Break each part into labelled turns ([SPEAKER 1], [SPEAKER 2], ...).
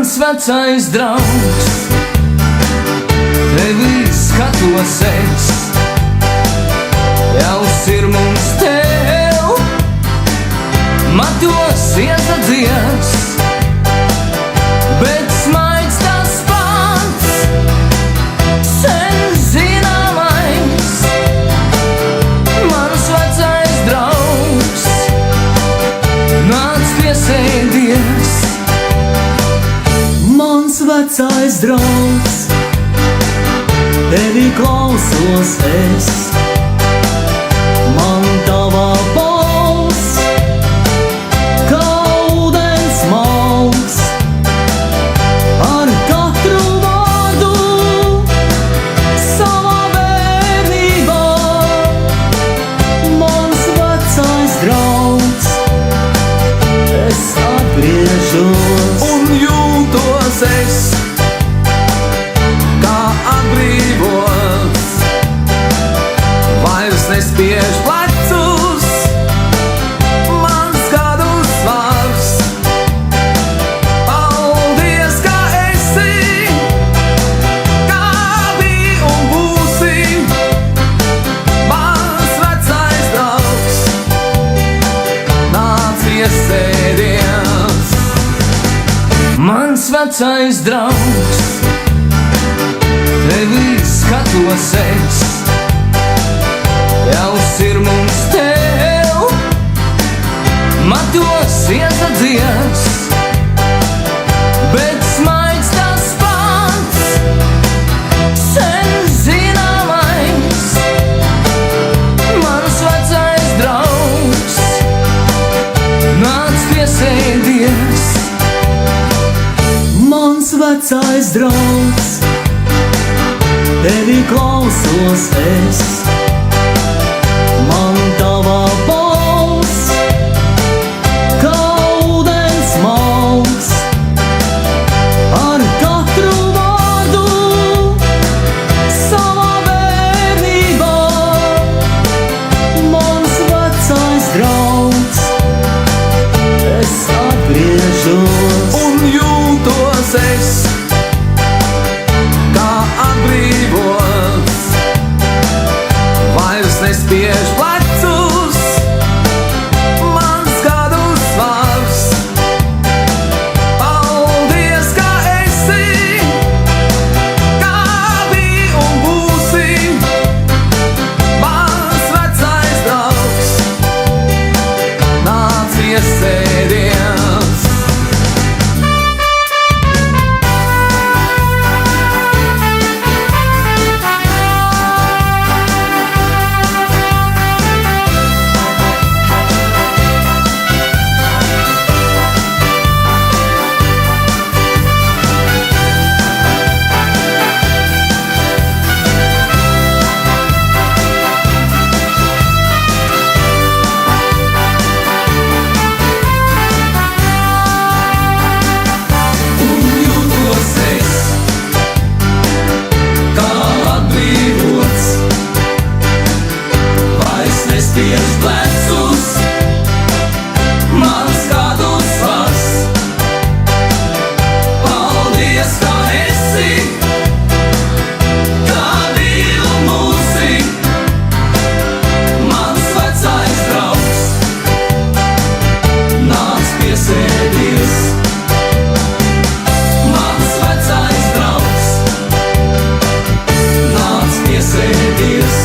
[SPEAKER 1] Mans vecais draugs, tevi skatos es, jau sirmums tev, matos iezadies, bet smaids tas pats, sen zināmais. Mans vecais draugs, nāc piesēdies.
[SPEAKER 2] Mans vecais draugs, tevi klausos es. Man tava balss, kā ūdens malks, ar katru vārdu savā bērnībā. Mans vecais draugs, es atgriežos
[SPEAKER 1] Un jūtos es, kā atbrīvots, vairs nespiež plecus, mans gadu svars. Paldies, ka esi, kā biji un būsi, mans vecais draugs, nāc piesēdies. Mans vecais draugs, tevi skatos es, jau sirmums tev, matos iezadies, bet smaids tas pats, sen zināmais. Mans vecais draugs, nāc piesēdies.
[SPEAKER 2] Mans vecais draugs, tevi klausos es. Man tava balss, kā ūdens malks, ar katru vārdu savā bērnībā. Mans vecais draugs, es atgriežos
[SPEAKER 1] Un jūtos es, kā atbrīvots, vairs nespiež plecus, mans gadu svars. Paldies, ka esi, kā biji un būsi, mans vecais draugs, nāc piesēdies. Nespiež plecus, mans gadu svars. Paldies, ka esi, kā biji un būsi, mans vecais draugs, nāc piesēdies. Mans vecais draugs, nāc piesēdies.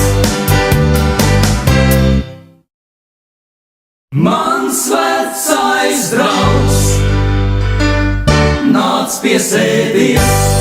[SPEAKER 1] Mans vecais draugs, nāc piesēdies.